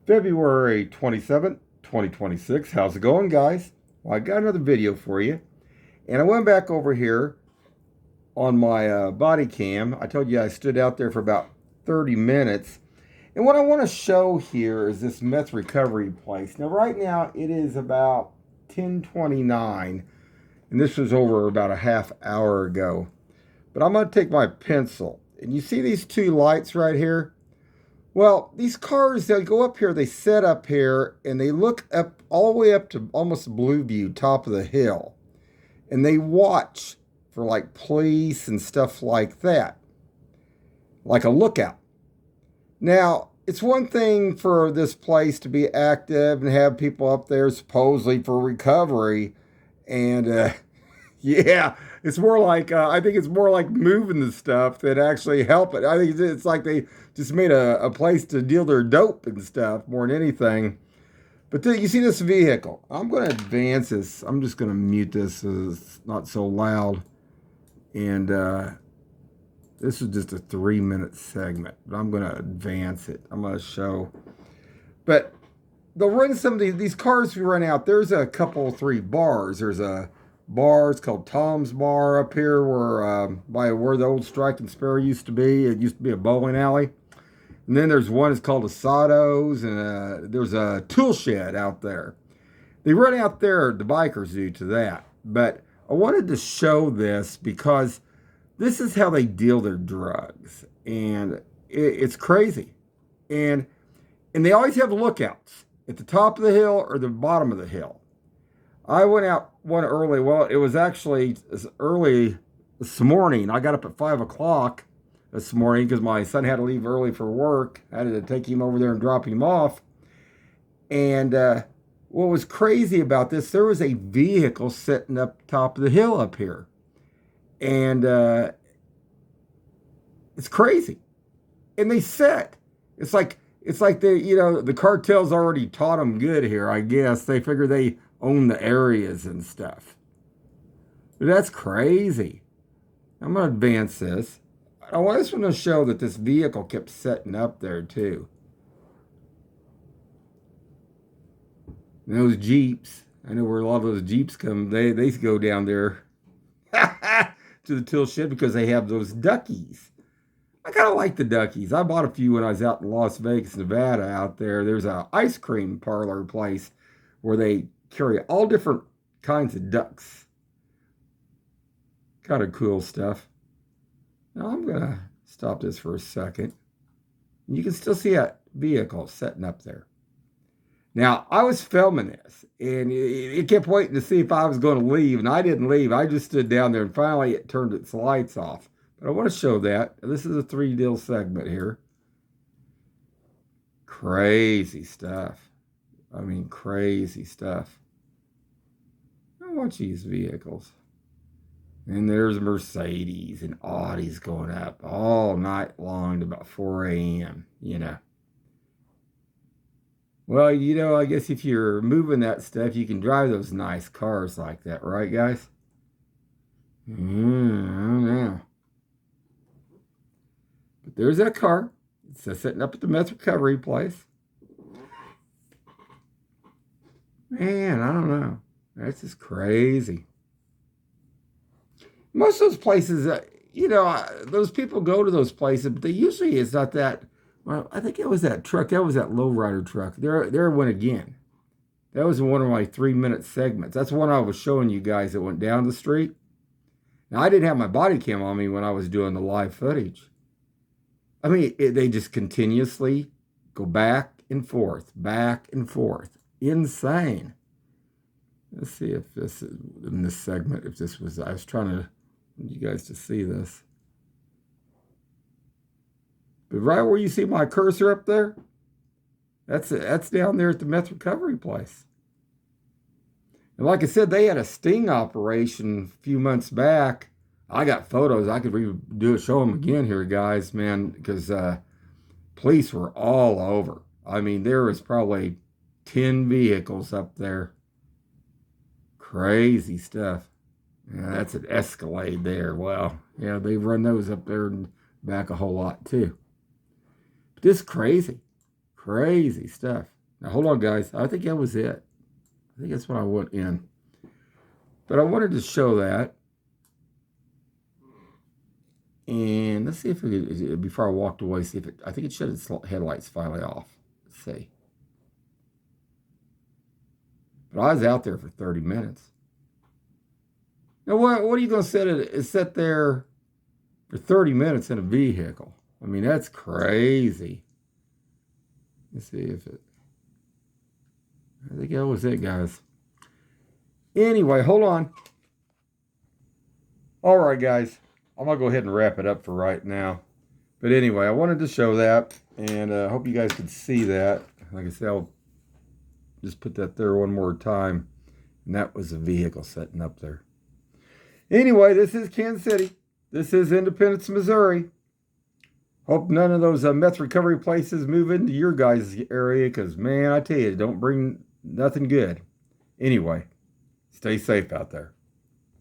February 27th, 2026. How's it going, guys? Well, I got another video for you. And I went back over here on my body cam. I told you I stood out there for about 30 minutes. And what I want to show here is this meth recovery place. Now, right now, it is about 10:29. And this was over about a half hour ago. But I'm going to take my pencil. And you see these two lights right here? Well, these cars, they go up here, they set up here, and they look up all the way up to almost Blue View, top of the hill. And they watch for like police and stuff like that, like a lookout. Now, it's one thing for this place to be active and have people up there supposedly for recovery. And yeah, it's more like, I think it's more like moving the stuff that actually help it. I think it's like they just made a place to deal their dope and stuff more than anything. But you see this vehicle. I'm going to advance this. I'm just going to mute this so it's not so loud. And this is just a 3-minute segment, but I'm going to advance it. I'm going to show. But they'll run some of these cars we run out. There's a couple, 3 bars. There's a bar. It's called Tom's Bar up here where by where the old Strike and Sparrow used to be. It used to be a bowling alley. And then there's one that's called Asado's, and there's a tool shed out there. They run out there, the bikers do, to that. But I wanted to show this because this is how they deal their drugs. And it's crazy. And they always have lookouts at the top of the hill or the bottom of the hill. I went out one early. Well, it was actually as early this morning. I got up at 5 o'clock this morning because my son had to leave early for work. I had to take him over there and drop him off. And what was crazy about this, there was a vehicle sitting up top of the hill up here. And it's crazy. And they sit. It's like the cartel's already taught them good here, I guess. They figure they own the areas and stuff. But that's crazy. I'm going to advance this. I just want to show that this vehicle kept setting up there too. And those Jeeps, I know where a lot of those Jeeps come, they go down there to the till shed because they have those duckies. I kind of like the duckies. I bought a few when I was out in Las Vegas, Nevada out there. There's an ice cream parlor place where they carry all different kinds of ducks. Kind of cool stuff. Now I'm going to stop this for a second. You can still see that vehicle setting up there. Now, I was filming this, and it kept waiting to see if I was going to leave, and I didn't leave. I just stood down there, and finally it turned its lights off. But I want to show that. This is a 3-deal segment here. Crazy stuff. I mean, crazy stuff. I watch these vehicles. And there's Mercedes and Audis going up all night long to about 4 a.m., Well, I guess if you're moving that stuff, you can drive those nice cars like that, right, guys? I don't know. But there's that car. It's sitting up at the meth recovery place. Man, I don't know. That's just crazy. Most of those places, those people go to those places, but it's not that. Well, I think it was that truck. That was that lowrider truck. There it went again. That was one of my 3-minute segments. That's one I was showing you guys that went down the street. Now, I didn't have my body cam on me when I was doing the live footage. I mean, they just continuously go back and forth, back and forth. Insane. Let's see if this is in this segment, I was trying to you guys to see this. But right where you see my cursor up there, that's down there at the meth recovery place. And like I said, they had a sting operation a few months back. I got photos. I could show them again here, guys, man, because police were all over. I mean, there was probably 10 vehicles up there. Crazy stuff. Yeah, that's an Escalade there. Well, yeah, they run those up there and back a whole lot too. But this is crazy. Crazy stuff. Now, hold on, guys. I think that was it. I think that's when I went in. But I wanted to show that. And let's see if it, before I walked away, see if it, I think it shut its headlights finally off. Let's see. But I was out there for 30 minutes. Now, what are you going to sit there for 30 minutes in a vehicle? I mean, that's crazy. Let's see if it... I think that was it, guys. Anyway, hold on. All right, guys. I'm going to go ahead and wrap it up for right now. But anyway, I wanted to show that, and I hope you guys could see that. Like I said, I'll just put that there one more time. And that was a vehicle sitting up there. Anyway, this is Kansas City. This is Indepedence, Missouri. Hope none of those meth recovery places move into your guys' area, because, man, I tell you, don't bring nothing good. Anyway, stay safe out there.